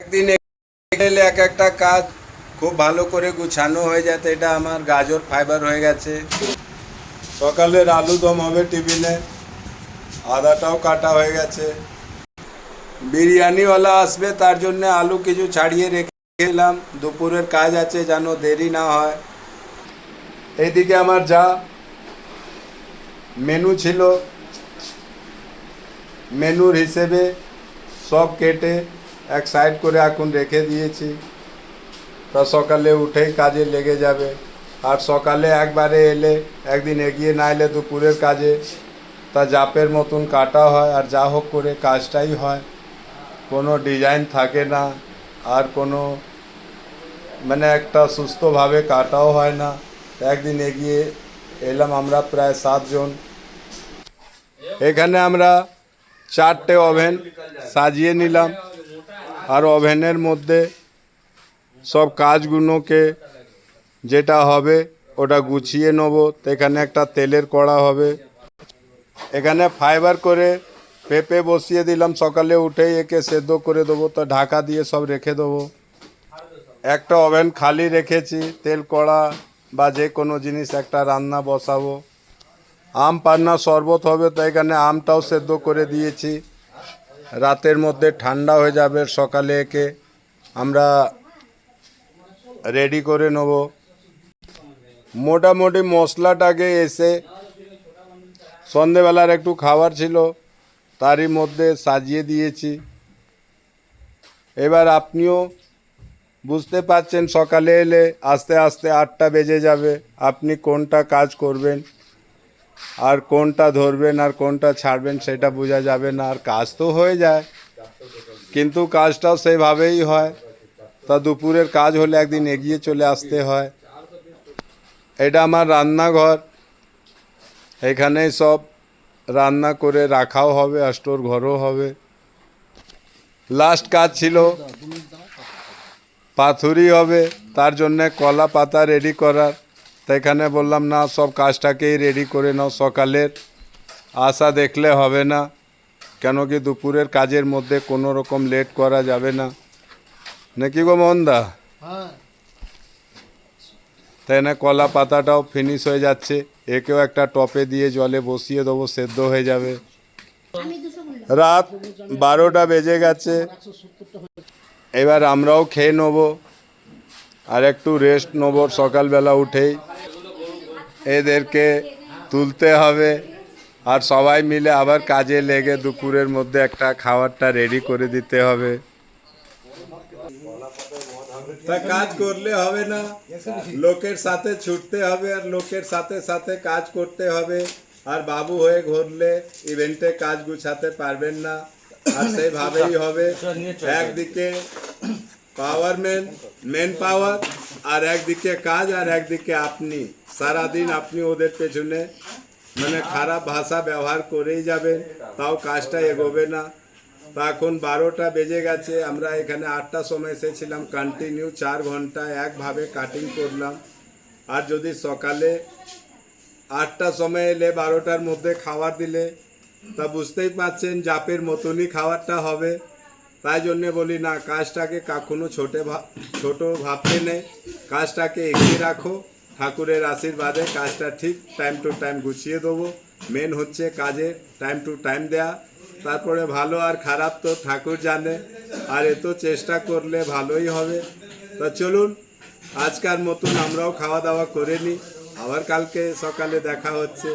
একদিন এলে এক একটা কাজ খুব ভালো করে গুছানো হয়ে যেতে। এটা আমার গাজর ফাইবার হয়ে গেছে। সকালের আলু দম হবে টিফিনে, আদাটাও কাটা হয়ে গেছে। বিরিয়ানিওয়ালা আসবে, তার জন্য আলু কিছু ছাড়িয়ে রেখেলাম। দুপুরের কাজ আছে, যেন দেরি না হয়। এইদিকে আমার যা মেনু ছিল, মেনুর হিসেবে সব কেটে এক সাইড করে এখন রেখে দিয়েছি। তা সকালে উঠেই কাজে লেগে যাবে। আর সকালে একবারে এলে, একদিন এগিয়ে না এলে দুপুরের কাজে তা জাপের মতন কাটা হয়, আর যা হোক করে কাজটাই হয়। কোনো ডিজাইন থাকে না, আর কোনো মানে একটা সুস্থভাবে কাটাও হয় না। একদিন এগিয়ে এলাম আমরা প্রায় 7 জন। এখানে আমরা 4টে ওভেন সাজিয়ে নিলাম, আর ওভেনের মধ্যে সব কাজগুলোকে যেটা হবে ওটা গুছিয়ে নেব। তো এখানে একটা তেলের কড়া হবে। এখানে ফাইবার করে পেঁপে বসিয়ে দিলাম, সকালে উঠেই একে সেদ্ধ করে দেবো। তো ঢাকা দিয়ে সব রেখে দেবো। একটা ওভেন খালি রেখেছি, তেল কড়া বা যে কোনো জিনিস একটা রান্না বসাবো। আম পান্না শরবত হবে, তো এখানে আমটাও সেদ্ধ করে দিয়েছি। রাতের মধ্যে ঠান্ডা হয়ে যাবে, সকালে একে আমরা রেডি করে নেব। মোটামুটি মশলাটাকে এসে সন্ধেবেলার একটু খাবার ছিল, তারই মধ্যে সাজিয়ে দিয়েছি। এবার আপনিও বুঝতে পারছেন, সকালে এলে আস্তে আস্তে 8টা বেজে যাবে। আপনি কোনটা কাজ করবেন আর কোনটা ধরবেন আর কোনটা ছাড়বেন সেটা বোঝা যাবে না। আর কাজ তো হয়ে যায়, কিন্তু কাজটাও সেইভাবেই হয়। তা দুপুরের কাজ হলে একদিন এগিয়ে চলে আসতে হয়। এটা আমার রান্নাঘর, এখানেই সব রান্না করে রাখাও হবে, আর স্টোর ঘরও হবে। লাস্ট কাজ ছিল পাথুরি হবে, তার জন্যে কলা পাতা রেডি করার। তো এখানে বললাম না, সব কাজটাকেই রেডি করে নাও, সকালের আশা দেখলে হবে না। কেন কি দুপুরের কাজের মধ্যে কোনো রকম লেট করা যাবে না, নাকি গো মোহনদা? তাই না, কলা পাতাটাও ফিনিশ হয়ে যাচ্ছে। একেও একটা টপে দিয়ে জলে বসিয়ে দেবো, সেদ্ধ হয়ে যাবে। রাত 12টা বেজে গেছে। এবার আমরাও খেয়ে নেবো আর একটু রেস্ট নেবো। সকালবেলা উঠেই এদেরকে তুলতে হবে, আর সবাই মিলে আবার কাজে লেগে দুপুরের মধ্যে একটা খাবারটা রেডি করে দিতে হবে। তা কাজ করলে হবে না, লোকের সাথে ছুটতে হবে, আর লোকের সাথে সাথে কাজ করতে হবে। আর বাবু হয়ে ঘুরলে ইভেন্টে কাজ গুছাতে পারবেন না। আর সেইভাবেই হবে, একদিকে পাওয়ারম্যান, মেন পাওয়ার, আর একদিকে কাজ, আর একদিকে আপনি সারাদিন আপনি ওদের পেছনে মানে খারাপ ভাষা ব্যবহার করেই যাবেন, তাও কাজটা এগোবে না। তা এখন 12টা বেজে গেছে। আমরা এখানে 8টার সময় এসেছিলাম, কন্টিনিউ 4 ঘন্টা একভাবে কাটিং করলাম। আর যদি সকালে 8টার সময় এলে 12টার মধ্যে খাবার দিলে, তা বুঝতেই পারছেন জাপের মতনই খাবারটা হবে। তাই জন্যে বলি না, কাজটাকে কখনো ছোট ভাবতে নেই, কাজটাকে এগিয়ে রাখো। ঠাকুরের আশীর্বাদে কাজটা ঠিক টাইম টু টাইম গুছিয়ে দেবো। মেন হচ্ছে কাজে টাইম টু টাইম দেয়া। তারপরে ভালো আর খারাপ তো ঠাকুর জানে, আর এত চেষ্টা করলে ভালোই হবে। তা চলুন, আজকার মতন আমরাও খাওয়া দাওয়া করে নিই, আবার কালকে সকালে দেখা হচ্ছে।